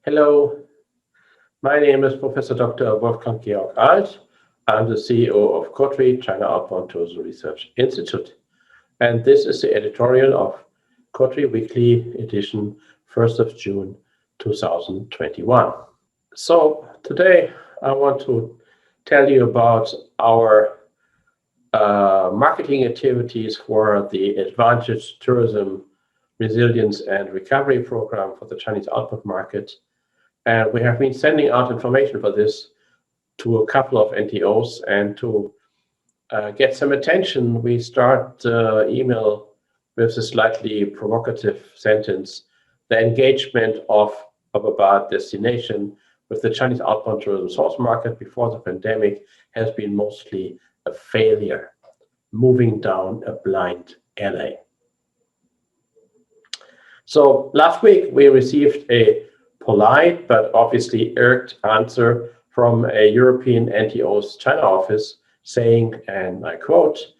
Hello, my name is Professor Dr. Wolfgang Georg Alt. I'm the CEO of COTRI, China Outbound Tourism Research Institute. And this is the editorial of COTRI Weekly Edition, 1st of June 2021. So today I want to tell you about our marketing activities for the Advantage Tourism Resilience and Recovery Program for the Chinese outbound market. And we have been sending out information for this to a couple of NTOs, and to get some attention, we start the email with a slightly provocative sentence. The engagement of a bad destination with the Chinese outbound tourism source market before the pandemic has been mostly a failure, moving down a blind alley. So last week we received a polite but obviously irked answer from a European NTO's China office saying, and I quote,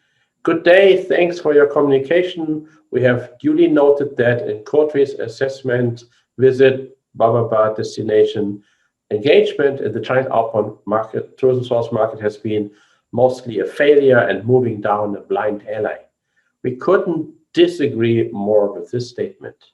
"Good day, thanks for your communication. We have duly noted that in COTRI's assessment visit blah blah blah destination, engagement in the Chinese outbound market, tourism source market has been mostly a failure and moving down a blind alley." We couldn't disagree more with this statement.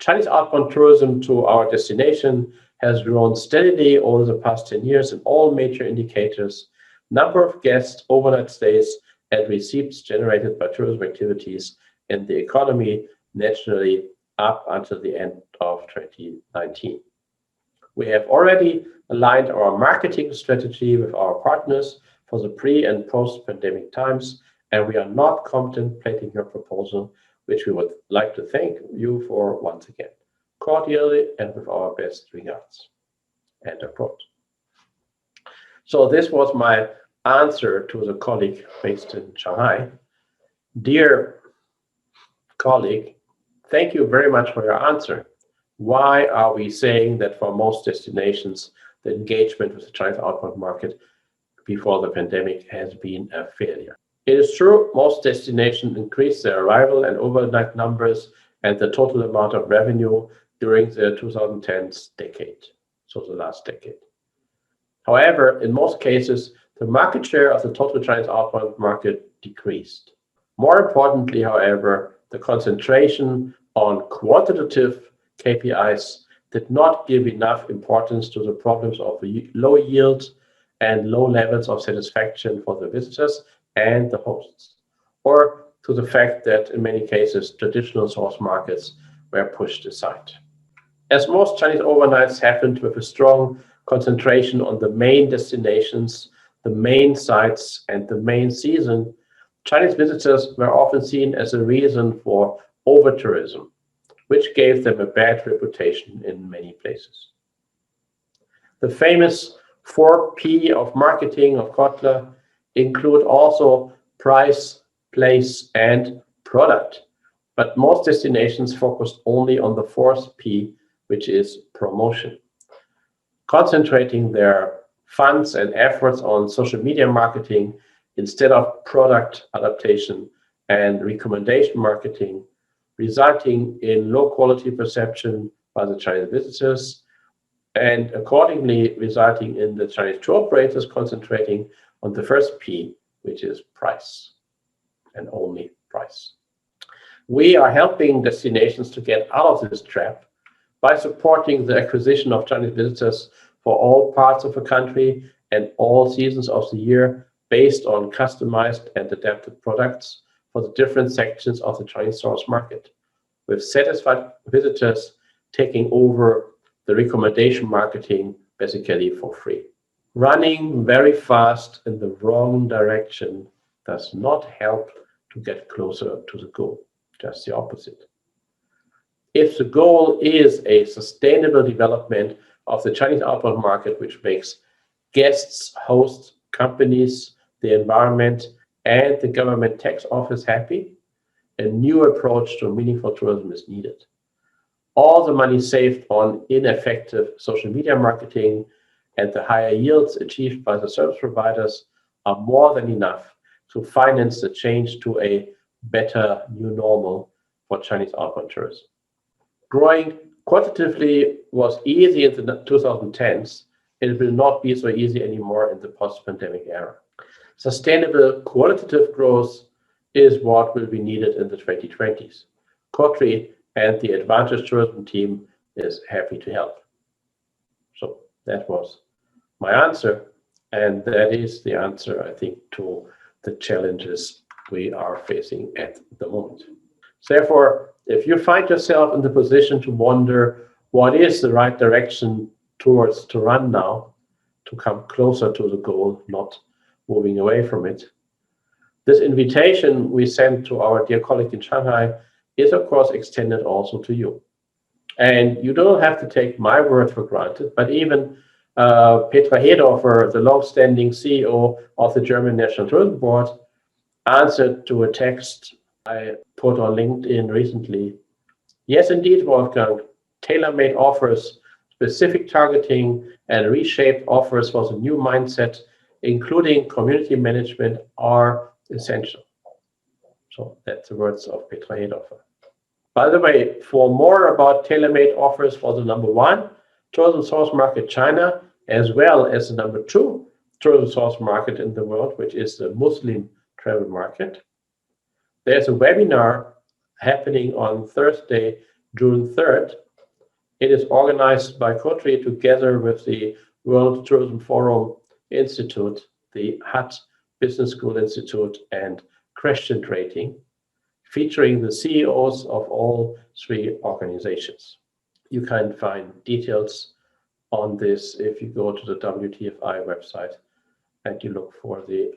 Chinese outbound tourism to our destination has grown steadily over the past 10 years in all major indicators: number of guests, overnight stays, and receipts generated by tourism activities in the economy, naturally up until the end of 2019. We have already aligned our marketing strategy with our partners for the pre- and post-pandemic times, and we are not contemplating your proposal, which we would like to thank you for once again. Cordially and with our best regards. End of quote. So this was my answer to the colleague based in Shanghai. Dear colleague, thank you very much for your answer. Why are we saying that for most destinations, the engagement with the Chinese outbound market before the pandemic has been a failure? It is true, most destinations increased their arrival and overnight numbers and the total amount of revenue during the 2010s decade, so the last decade. However, in most cases, the market share of the total Chinese outbound market decreased. More importantly, however, the concentration on quantitative KPIs did not give enough importance to the problems of low yield and low levels of satisfaction for the visitors and the hosts, or to the fact that in many cases traditional source markets were pushed aside. As most Chinese overnights happened with a strong concentration on the main destinations, the main sites, and the main season, Chinese visitors were often seen as a reason for over-tourism, which gave them a bad reputation in many places. The famous 4P of marketing of Kotler include also price, place, and product. But most destinations focused only on the fourth P, which is promotion, concentrating their funds and efforts on social media marketing instead of product adaptation and recommendation marketing, resulting in low quality perception by the Chinese visitors, and accordingly resulting in the Chinese tour operators concentrating on the first P, which is price, and only price. We are helping destinations to get out of this trap by supporting the acquisition of Chinese visitors for all parts of the country and all seasons of the year based on customized and adapted products for the different sections of the Chinese source market, with satisfied visitors taking over the recommendation marketing basically for free. Running very fast in the wrong direction does not help to get closer to the goal, just the opposite. If the goal is a sustainable development of the Chinese outbound market, which makes guests, hosts, companies, the environment, and the government tax office happy, a new approach to meaningful tourism is needed. All the money saved on ineffective social media marketing and the higher yields achieved by the service providers are more than enough to finance the change to a better new normal for Chinese outbound tourism. Growing Quantitatively was easy in the 2010s. It will not be so easy anymore in the post-pandemic era. Sustainable qualitative growth is what will be needed in the 2020s. COTRI and the Advantage Tourism team is happy to help. So that was my answer, and that is the answer, I think, to the challenges we are facing at the moment. Therefore, if you find yourself in the position to wonder what is the right direction towards to run now, to come closer to the goal, not moving away from it, this invitation we sent to our dear colleague in Shanghai is, of course, extended also to you. And you don't have to take my word for granted, but even Petra Hedorfer, the long-standing CEO of the German National Tourism Board, answered to a text I put on LinkedIn recently. Yes, indeed, Wolfgang, tailor-made offers, specific targeting, and reshaped offers for the new mindset, including community management, are essential. So that's the words of Petra Hedorfer. By the way, for more about tailor-made offers for the number 1 tourism source market, China, as well as the number 2 tourism source market in the world, which is the Muslim travel market, there's a webinar happening on Thursday, June 3rd. It is organized by COTRI together with the World Tourism Forum Institute, the HUT Business School Institute, and Crescent Rating, featuring the CEOs of all 3 organizations. You can find details on this if you go to the WTFI website and you look for the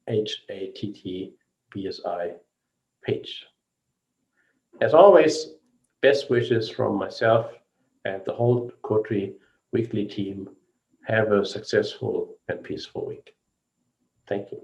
HATT BSI page. As always, best wishes from myself and the whole COTRI Weekly team. Have a successful and peaceful week. Thank you.